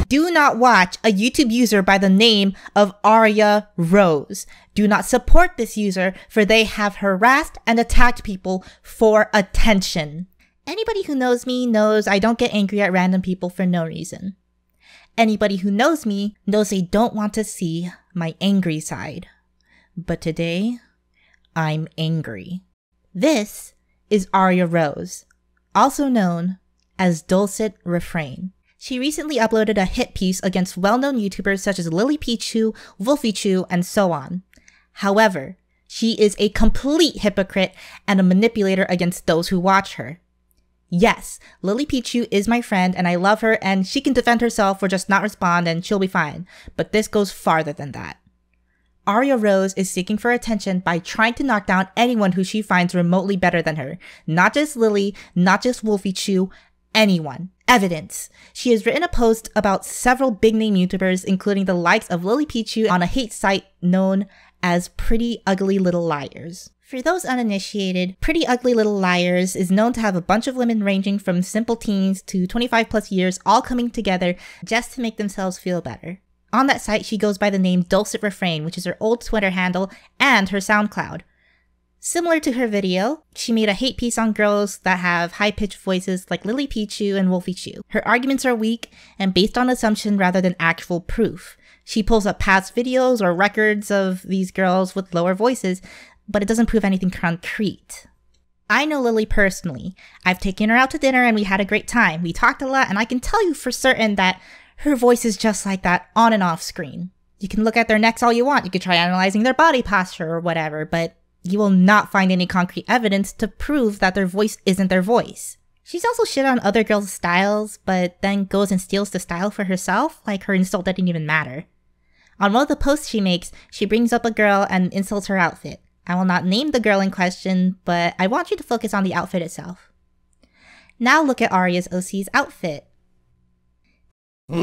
Do not watch a YouTube user by the name of Aria Rose. Do not support this user, for they have harassed and attacked people for attention. Anybody who knows me knows I don't get angry at random people for no reason. Anybody who knows me knows they don't want to see my angry side. But today, I'm angry. This is Aria Rose, also known as Dulcet Refrain. She recently uploaded a hit piece against well-known YouTubers such as LilyPichu, WolfieChew, and so on. However, she is a complete hypocrite and a manipulator against those who watch her. Yes, LilyPichu is my friend and I love her and she can defend herself or just not respond and she'll be fine, but this goes farther than that. Aria Rose is seeking for attention by trying to knock down anyone who she finds remotely better than her. Not just Lily, not just WolfieChew, anyone. Evidence. She has written a post about several big-name YouTubers, including the likes of LilyPichu, on a hate site known as Pretty Ugly Little Liars. For those uninitiated, Pretty Ugly Little Liars is known to have a bunch of women ranging from simple teens to 25 plus years all coming together just to make themselves feel better. On that site, she goes by the name Dulcet Refrain, which is her old Twitter handle and her SoundCloud. Similar to her video, she made a hate piece on girls that have high-pitched voices like LilyPichu and WolfieChew. Her arguments are weak and based on assumption rather than actual proof. She pulls up past videos or records of these girls with lower voices, but it doesn't prove anything concrete. I know Lily personally. I've taken her out to dinner and we had a great time. We talked a lot and I can tell you for certain that her voice is just like that on and off screen. You can look at their necks all you want. You could try analyzing their body posture or whatever, but you will not find any concrete evidence to prove that their voice isn't their voice. She's also shit on other girls' styles, but then goes and steals the style for herself, like her insult didn't even matter. On one of the posts she makes, she brings up a girl and insults her outfit. I will not name the girl in question, but I want you to focus on the outfit itself. Now look at Aria's OC's outfit. To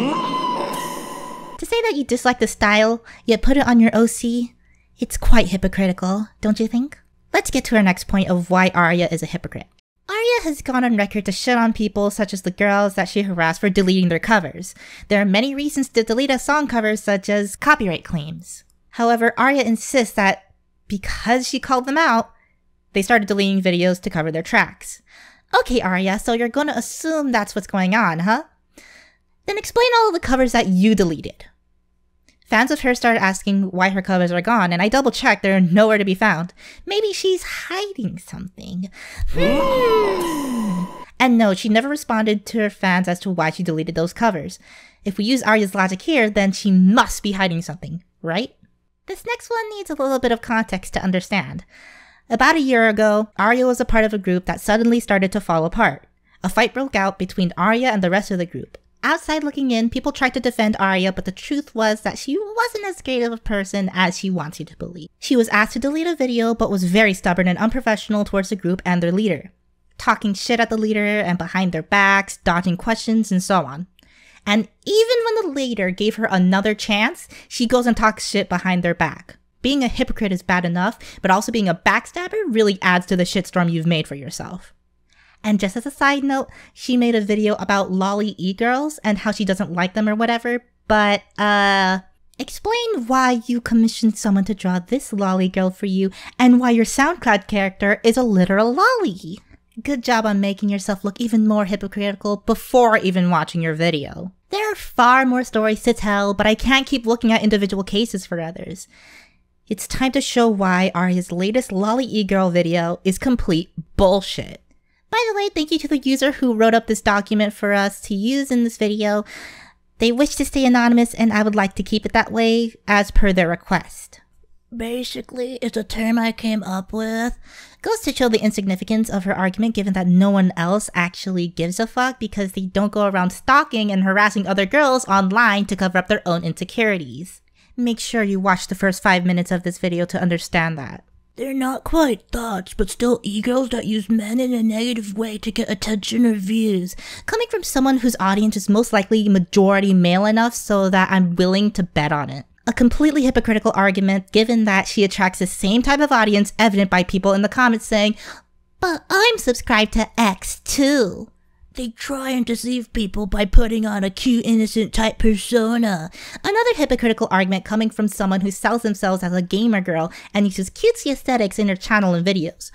say that you dislike the style, yet put it on your OC, it's quite hypocritical, don't you think? Let's get to our next point of why Aria is a hypocrite. Aria has gone on record to shit on people such as the girls that she harassed for deleting their covers. There are many reasons to delete a song cover, such as copyright claims. However, Aria insists that because she called them out, they started deleting videos to cover their tracks. Okay, Aria, so you're gonna assume that's what's going on, huh? Then explain all of the covers that you deleted. Fans of hers started asking why her covers are gone, and I double-checked, they're nowhere to be found. Maybe she's hiding something. And no, she never responded to her fans as to why she deleted those covers. If we use Aria's logic here, then she must be hiding something, right? This next one needs a little bit of context to understand. About a year ago, Aria was a part of a group that suddenly started to fall apart. A fight broke out between Aria and the rest of the group. Outside looking in, people tried to defend Aria, but the truth was that she wasn't as great of a person as she wants you to believe. She was asked to delete a video, but was very stubborn and unprofessional towards the group and their leader, talking shit at the leader and behind their backs, dodging questions, and so on. And even when the leader gave her another chance, she goes and talks shit behind their back. Being a hypocrite is bad enough, but also being a backstabber really adds to the shitstorm you've made for yourself. And just as a side note, she made a video about Loli e-girls and how she doesn't like them or whatever, but, explain why you commissioned someone to draw this Loli girl for you and why your SoundCloud character is a literal lolly. Good job on making yourself look even more hypocritical before even watching your video. There are far more stories to tell, but I can't keep looking at individual cases for others. It's time to show why Aria's latest Loli e-girl video is complete bullshit. By the way, thank you to the user who wrote up this document for us to use in this video. They wish to stay anonymous and I would like to keep it that way as per their request. Basically, it's a term I came up with. Goes to show the insignificance of her argument given that no one else actually gives a fuck because they don't go around stalking and harassing other girls online to cover up their own insecurities. Make sure you watch the first 5 minutes of this video to understand that. They're not quite thoughts, but still e-girls that use men in a negative way to get attention or views. Coming from someone whose audience is most likely majority male enough so that I'm willing to bet on it. A completely hypocritical argument given that she attracts the same type of audience evident by people in the comments saying, "But I'm subscribed to X too." They try and deceive people by putting on a cute, innocent type persona. Another hypocritical argument coming from someone who sells themselves as a gamer girl and uses cutesy aesthetics in her channel and videos.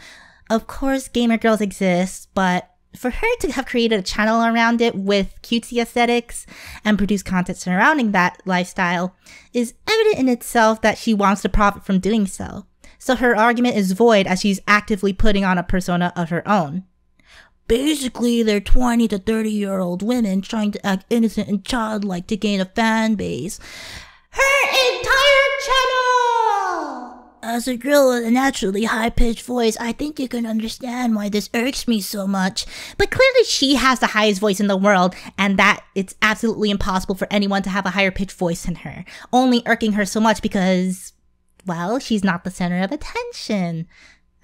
Of course, gamer girls exist, but for her to have created a channel around it with cutesy aesthetics and produce content surrounding that lifestyle is evident in itself that she wants to profit from doing so. So her argument is void as she's actively putting on a persona of her own. Basically, they're 20 to 30-year-old women trying to act innocent and childlike to gain a fan base. Her entire channel! As a girl with a naturally high-pitched voice, I think you can understand why this irks me so much. But clearly she has the highest voice in the world, and that it's absolutely impossible for anyone to have a higher pitched voice than her. Only irking her so much because, well, she's not the center of attention.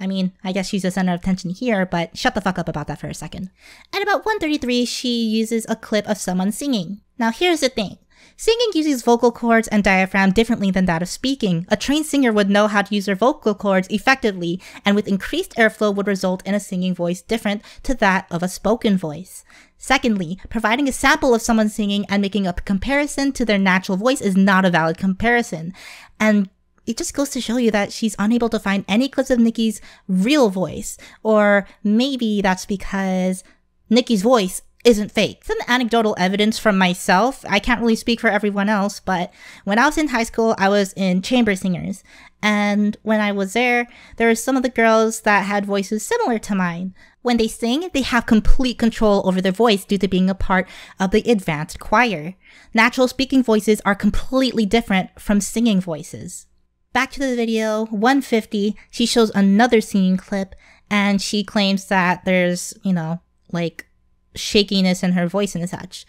I mean, I guess she's the center of attention here, but shut the fuck up about that for a second. At about 1:33, she uses a clip of someone singing. Now here's the thing. Singing uses vocal cords and diaphragm differently than that of speaking. A trained singer would know how to use their vocal cords effectively, and with increased airflow would result in a singing voice different to that of a spoken voice. Secondly, providing a sample of someone singing and making a comparison to their natural voice is not a valid comparison. And it just goes to show you that she's unable to find any clips of Nikki's real voice. Or maybe that's because Nikki's voice isn't fake. Some anecdotal evidence from myself. I can't really speak for everyone else, but when I was in high school, I was in chamber singers. And when I was there were some of the girls that had voices similar to mine. When they sing, they have complete control over their voice due to being a part of the advanced choir. Natural speaking voices are completely different from singing voices. Back to the video, 1:50, she shows another singing clip, and she claims that there's, like, shakiness in her voice and such.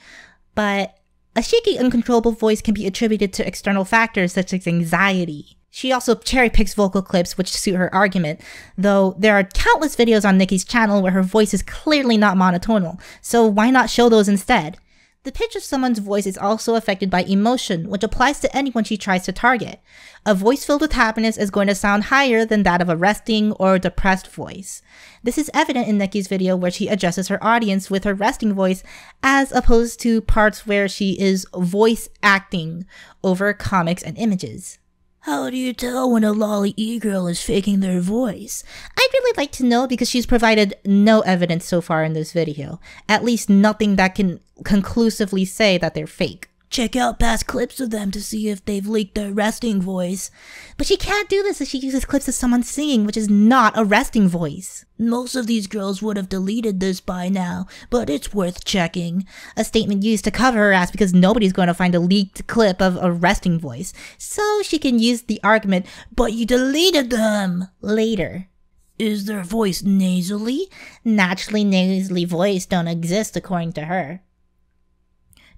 But a shaky, uncontrollable voice can be attributed to external factors such as anxiety. She also cherry picks vocal clips which suit her argument, though there are countless videos on Nikki's channel where her voice is clearly not monotonal, so why not show those instead? The pitch of someone's voice is also affected by emotion, which applies to anyone she tries to target. A voice filled with happiness is going to sound higher than that of a resting or depressed voice. This is evident in Nikki's video where she addresses her audience with her resting voice as opposed to parts where she is voice acting over comics and images. How do you tell when a Loli e-girl is faking their voice? I'd really like to know because she's provided no evidence so far in this video. At least nothing that can conclusively say that they're fake. Check out past clips of them to see if they've leaked their resting voice. But she can't do this if she uses clips of someone singing, which is not a resting voice. Most of these girls would have deleted this by now, but it's worth checking. A statement used to cover her ass because nobody's going to find a leaked clip of a resting voice. So she can use the argument, but you deleted them later. Is their voice nasally? Naturally nasally voice don't exist according to her.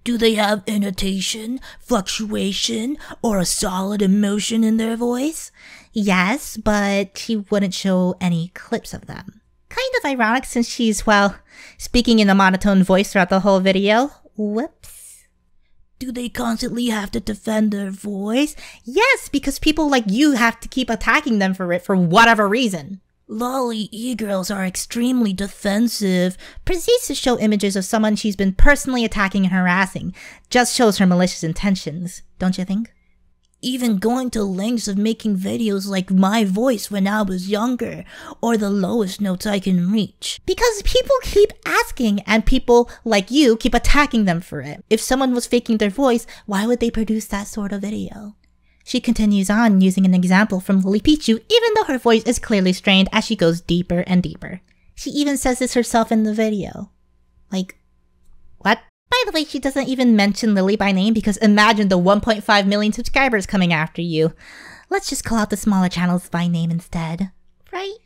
Do they have intonation, fluctuation, or a solid emotion in their voice? Yes, but she wouldn't show any clips of them. Kind of ironic since she's, speaking in a monotone voice throughout the whole video. Whoops. Do they constantly have to defend their voice? Yes, because people like you have to keep attacking them for it for whatever reason. Loli e-girls are extremely defensive. Proceeds to show images of someone she's been personally attacking and harassing. Just shows her malicious intentions, don't you think? Even going to lengths of making videos like my voice when I was younger, or the lowest notes I can reach. Because people keep asking, and people like you keep attacking them for it. If someone was faking their voice, why would they produce that sort of video? She continues on using an example from LilyPichu, even though her voice is clearly strained as she goes deeper and deeper. She even says this herself in the video. Like, what? By the way, she doesn't even mention Lily by name because imagine the 1.5 million subscribers coming after you. Let's just call out the smaller channels by name instead. Right?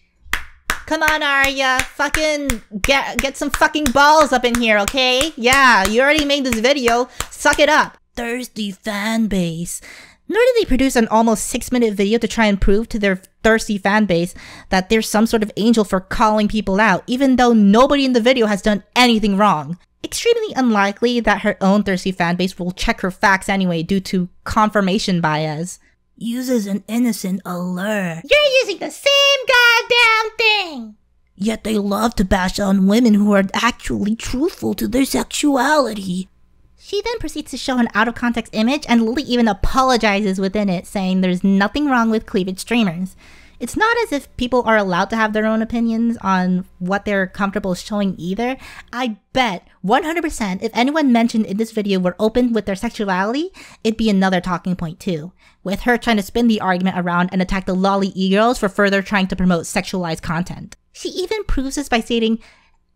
Come on, Aria. Fucking get some fucking balls up in here, okay? Yeah, you already made this video. Suck it up. Thirsty fan base. Nor did they produce an almost 6-minute video to try and prove to their thirsty fan base that they're some sort of angel for calling people out, even though nobody in the video has done anything wrong. Extremely unlikely that her own thirsty fan base will check her facts anyway due to confirmation bias. Uses an innocent allure. You're using the same goddamn thing! Yet they love to bash on women who are actually truthful to their sexuality. She then proceeds to show an out-of-context image, and Loli even apologizes within it, saying there's nothing wrong with cleavage streamers. It's not as if people are allowed to have their own opinions on what they're comfortable showing either. I bet 100% if anyone mentioned in this video were open with their sexuality, it'd be another talking point too, with her trying to spin the argument around and attack the Loli e-girls for further trying to promote sexualized content. She even proves this by stating,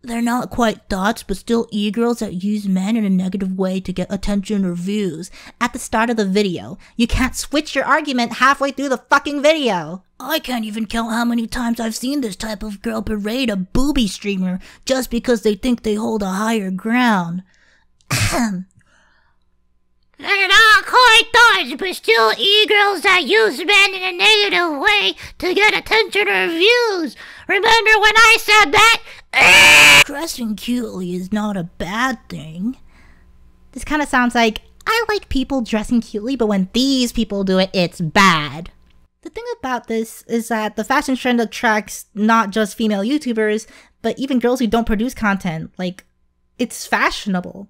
"They're not quite thoughts, but still e-girls that use men in a negative way to get attention or views." At the start of the video. You can't switch your argument halfway through the fucking video. I can't even count how many times I've seen this type of girl berate a booby streamer just because they think they hold a higher ground. They're not quite thoughts, but still e-girls that use men in a negative way to get attention or views. Remember when I said that? Dressing cutely is not a bad thing. This kind of sounds like, I like people dressing cutely, but when these people do it, it's bad. The thing about this is that the fashion trend attracts not just female YouTubers, but even girls who don't produce content. Like, it's fashionable.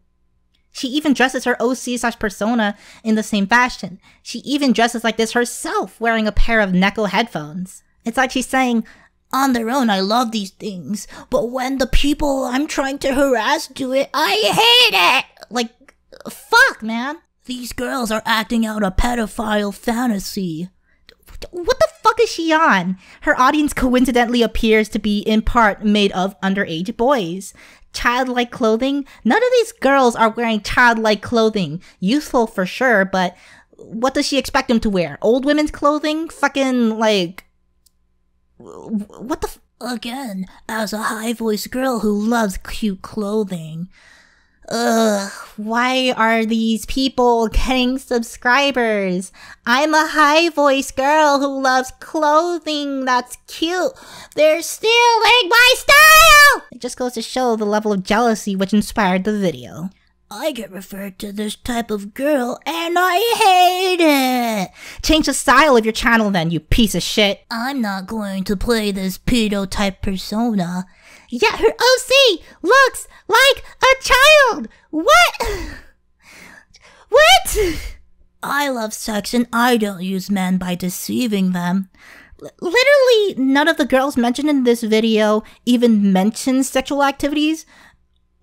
She even dresses her OC/persona in the same fashion. She even dresses like this herself, wearing a pair of Neko headphones. It's like she's saying, on their own, I love these things, but when the people I'm trying to harass do it, I hate it! Like, fuck, man. These girls are acting out a pedophile fantasy. What the fuck is she on? Her audience coincidentally appears to be in part made of underage boys. Childlike clothing? None of these girls are wearing childlike clothing. Youthful for sure, but what does she expect them to wear? Old women's clothing? Fucking, like... What the Again, as a high-voiced girl who loves cute clothing. Why are these people getting subscribers? I'm a high-voiced girl who loves clothing that's cute. They're stealing my style! It just goes to show the level of jealousy which inspired the video. I get referred to this type of girl and I hate it! Change the style of your channel then, you piece of shit. I'm not going to play this pedo type persona. Yet her OC looks like a child! What? What? I love sex and I don't use men by deceiving them. Literally, none of the girls mentioned in this video even mentions sexual activities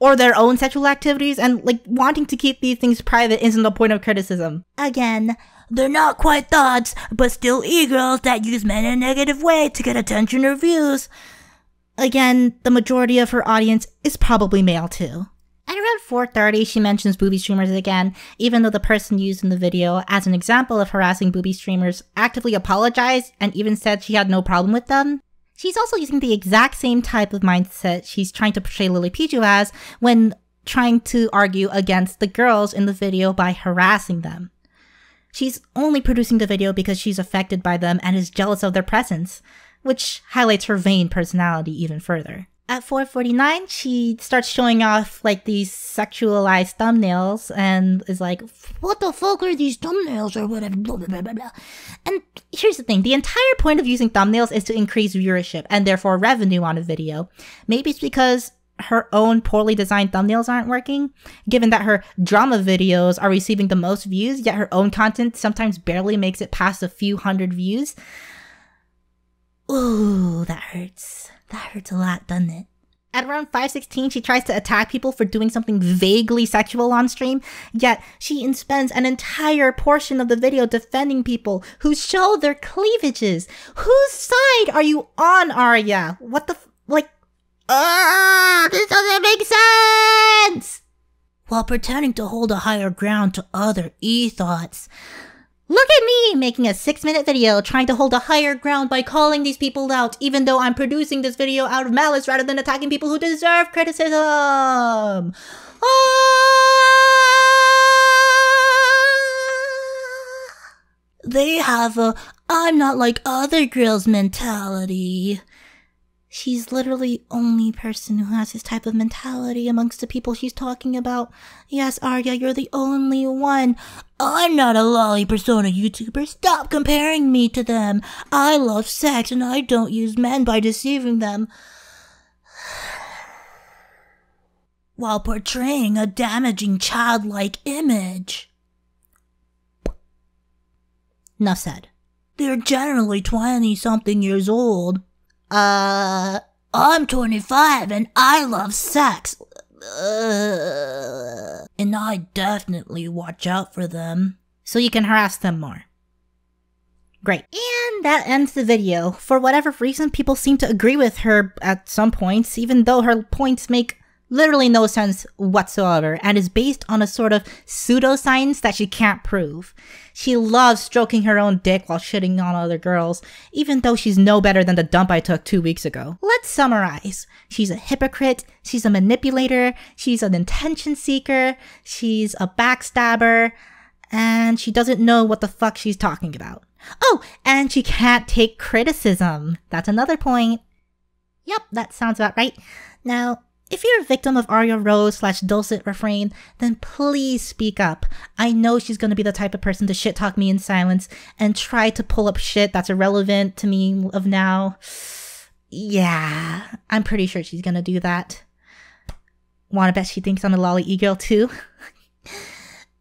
or their own sexual activities, and like wanting to keep these things private isn't the point of criticism. Again, they're not quite thoughts, but still e-girls that use men in a negative way to get attention or views. Again, the majority of her audience is probably male too. At around 4:30, she mentions booby streamers again, even though the person used in the video as an example of harassing booby streamers actively apologized and even said she had no problem with them. She's also using the exact same type of mindset she's trying to portray LilyPichu as when trying to argue against the girls in the video by harassing them. She's only producing the video because she's affected by them and is jealous of their presence, which highlights her vain personality even further. At 4:49, she starts showing off like these sexualized thumbnails and is like, what the fuck are these thumbnails or whatever, blah, blah, blah, blah. And here's the thing, the entire point of using thumbnails is to increase viewership and therefore revenue on a video. Maybe it's because her own poorly designed thumbnails aren't working, given that her drama videos are receiving the most views, yet her own content sometimes barely makes it past a few hundred views. Ooh, that hurts. That hurts a lot, doesn't it? At around 5:16, she tries to attack people for doing something vaguely sexual on stream, yet she spends an entire portion of the video defending people who show their cleavages. Whose side are you on, Aria? What the this doesn't make sense! While pretending to hold a higher ground to other e-thoughts. Look at me making a 6-minute video trying to hold a higher ground by calling these people out, even though I'm producing this video out of malice rather than attacking people who deserve criticism. They have a I'm not like other girls mentality. She's literally the only person who has this type of mentality amongst the people she's talking about. Yes, Aria, you're the only one. I'm not a Loli persona YouTuber. Stop comparing me to them. I love sex and I don't use men by deceiving them. while portraying a damaging childlike image. Enough said. They're generally 20-something years old. I'm 25 and I love sex. And I definitely watch out for them. So you can harass them more. Great. And that ends the video. For whatever reason, people seem to agree with her at some points, even though her points make literally no sense whatsoever and is based on a sort of pseudoscience that she can't prove. She loves stroking her own dick while shitting on other girls, even though she's no better than the dump I took 2 weeks ago. Let's summarize. She's a hypocrite, she's a manipulator, she's an attention seeker, she's a backstabber, and she doesn't know what the fuck she's talking about. Oh, and she can't take criticism. That's another point. Yep, that sounds about right. Now, if you're a victim of Aria Rose / Dulcet Refrain, then please speak up. I know she's gonna be the type of person to shit talk me in silence and try to pull up shit that's irrelevant to me of now. Yeah, I'm pretty sure she's gonna do that. Wanna bet she thinks I'm a lolly e-girl too?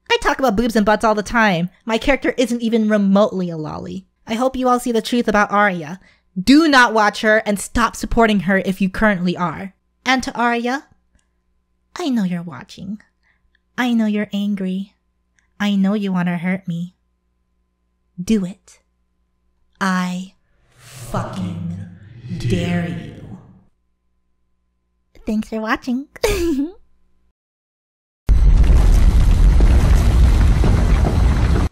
I talk about boobs and butts all the time. My character isn't even remotely a lolly. I hope you all see the truth about Aria. Do not watch her and stop supporting her if you currently are. And to Aria, I know you're watching. I know you're angry. I know you want to hurt me. Do it. I fucking dare you. Thanks for watching.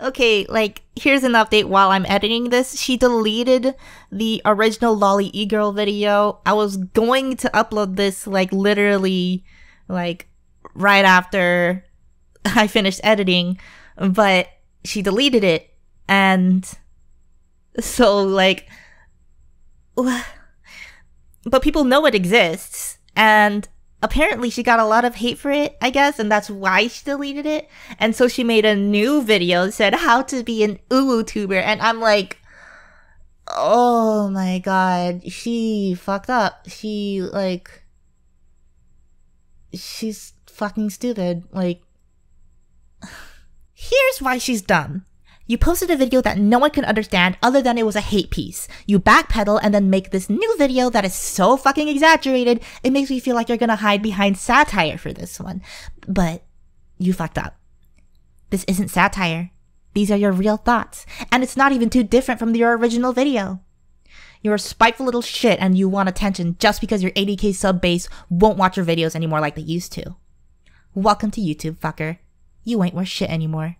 Okay, like, here's an update while I'm editing this. She deleted the original Lolly e-girl video. I was going to upload this, like, literally, like, right after I finished editing, but she deleted it, and so, like, but people know it exists, and apparently she got a lot of hate for it, I guess, and that's why she deleted it. And so she made a new video that said how to be an uwu-tuber, and I'm like, oh my god, she fucked up. She, like, she's fucking stupid. Like, here's why she's dumb. You posted a video that no one can understand other than it was a hate piece. You backpedal and then make this new video that is so fucking exaggerated, it makes me feel like you're gonna hide behind satire for this one. But you fucked up. This isn't satire. These are your real thoughts. And it's not even too different from your original video. You're a spiteful little shit and you want attention just because your 80k sub base won't watch your videos anymore like they used to. Welcome to YouTube, fucker. You ain't worth shit anymore.